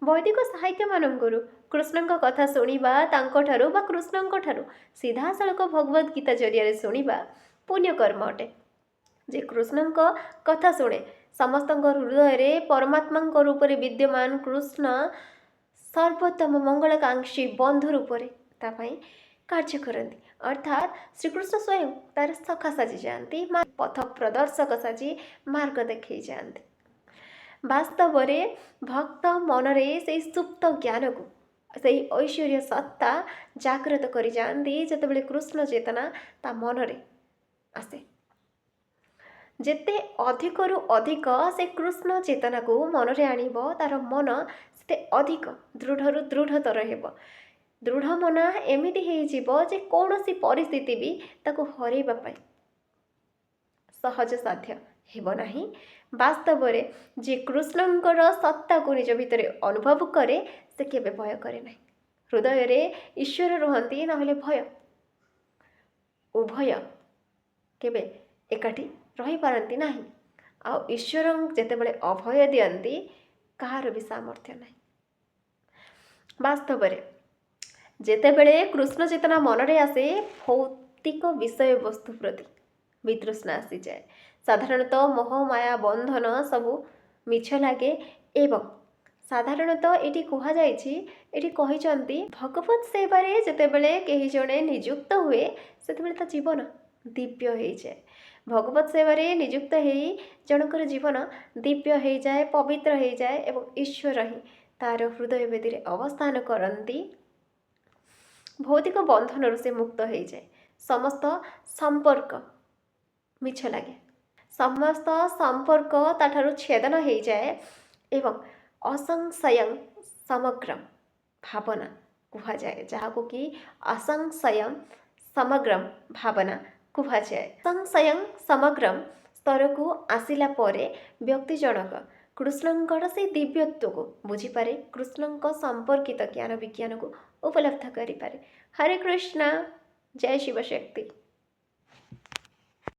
ବୈଦିକ ସାହିତ୍ୟମାନଙ୍କରୁ କୃଷ୍ଣଙ୍କ କଥା ଶୁଣିବା ତାଙ୍କଠାରୁ ବା କୃଷ୍ଣଙ୍କଠାରୁ ସିଧାସଳଖ ଭଗବଦ୍ ଗୀତା ଜରିଆରେ ଶୁଣିବା ପୁଣ୍ୟକର୍ମ ଅଟେ। ଯେ କୃଷ୍ଣଙ୍କ କଥା ଶୁଣେ ସମସ୍ତଙ୍କ ହୃଦୟରେ ପରମାତ୍ମାଙ୍କ ରୂପରେ ବିଦ୍ୟମାନ କୃଷ୍ଣ ସର୍ବୋତ୍ତମ ମଙ୍ଗଳକାଂକ୍ଷୀ ବନ୍ଧୁ ରୂପରେ ତା ପାଇଁ କାର୍ଯ୍ୟ କରନ୍ତି। ଅର୍ଥାତ୍ ଶ୍ରୀକୃଷ୍ଣ ସ୍ୱୟଂ ତାର ସଖା ସାଜିଯାଆନ୍ତି, ପଥ ପ୍ରଦର୍ଶକ ସାଜି ମାର୍ଗ ଦେଖେଇ ଯାଆନ୍ତି। ବାସ୍ତବରେ ଭକ୍ତ ମନରେ ସେଇ ସୁପ୍ତ ଜ୍ଞାନକୁ ସେଇ ଐଶ୍ୱର୍ଯ୍ୟ ସତ୍ତା ଜାଗ୍ରତ କରିଯାଆନ୍ତି ଯେତେବେଳେ କୃଷ୍ଣ ଚେତନା ତା ମନରେ ଆସେ। ଯେତେ ଅଧିକରୁ ଅଧିକ ସେ କୃଷ୍ଣ ଚେତନାକୁ ମନରେ ଆଣିବ ତାର ମନ ସେତେ ଅଧିକ ଦୃଢ଼ରୁ ଦୃଢ଼ତର ହେବ। ଦୃଢ଼ ମନ ଏମିତି ହେଇଯିବ ଯେ କୌଣସି ପରିସ୍ଥିତି ବି ତାକୁ ହରେଇବା ପାଇଁ ସହଜ ସାଧ୍ୟ ହେବ ନାହିଁ। ବାସ୍ତବରେ ଯିଏ କୃଷ୍ଣଙ୍କର ସତ୍ତାକୁ ନିଜ ଭିତରେ ଅନୁଭବ କରେ ସେ କେବେ ଭୟ କରେ ନାହିଁ। ହୃଦୟରେ ଈଶ୍ୱର ରୁହନ୍ତି, ନହେଲେ ଭୟ। ଉଭୟ କେବେ ଏକାଠି ରହିପାରନ୍ତି ନାହିଁ। ଆଉ ଈଶ୍ୱର ଯେତେବେଳେ ଅଭୟ ଦିଅନ୍ତି କାହାର ବି ସାମର୍ଥ୍ୟ ନାହିଁ। ବାସ୍ତବରେ ଯେତେବେଳେ କୃଷ୍ଣ ଚେତନା ମନରେ ଆସେ ଭୌତିକ ବିଷୟବସ୍ତୁ ପ୍ରତି ବିତୃଷ୍ଣା ଆସିଯାଏ। ସାଧାରଣତଃ ମୋହ ମାୟା ବନ୍ଧନ ସବୁ ମିଛ ଲାଗେ ଏବଂ ସାଧାରଣତଃ ଏଠି କୁହାଯାଇଛି, ଏଠି କହିଛନ୍ତି ଭଗବତ ସେବାରେ ଯେତେବେଳେ କେହି ଜଣେ ନିଯୁକ୍ତ ହୁଏ ସେତେବେଳେ ତା ଜୀବନ ଦିବ୍ୟ ହେଇଯାଏ। ଭଗବତ ସେବାରେ ନିଯୁକ୍ତ ହେଇ ଜଣଙ୍କର ଜୀବନ ଦିବ୍ୟ ହେଇଯାଏ, ପବିତ୍ର ହେଇଯାଏ ଏବଂ ଈଶ୍ୱର ହିଁ ତାର ହୃଦୟ ବେଦୀରେ ଅବସ୍ଥାନ କରନ୍ତି। ଭୌତିକ ବନ୍ଧନରୁ ସେ ମୁକ୍ତ ହେଇଯାଏ। ସମସ୍ତ ସମ୍ପର୍କ ମିଛ ଲାଗେ, ସମସ୍ତ ସମ୍ପର୍କ ତାଠାରୁ ଛେଦନ ହେଇଯାଏ ଏବଂ ଅସଂଶୟଂ ସମଗ୍ରମ୍ ଭାବନା କୁହାଯାଏ, ଯାହାକୁ କି ଅସଂଶୟଂ ସମଗ୍ରମ୍ ଭାବନା କୁହାଯାଏ। ସଂଶୟଂ ସମଗ୍ରମ୍ ସ୍ତରକୁ ଆସିଲା ପରେ ବ୍ୟକ୍ତି ଜଣକ କୃଷ୍ଣଙ୍କର ସେଇ ଦିବ୍ୟତ୍ୱକୁ ବୁଝିପାରେ, କୃଷ୍ଣଙ୍କ ସମ୍ପର୍କିତ ଜ୍ଞାନ ବିଜ୍ଞାନକୁ ଉପଲବ୍ଧ କରିପାରେ। ହରେ କୃଷ୍ଣ, ଜୟ ଶିବ ଶକ୍ତି।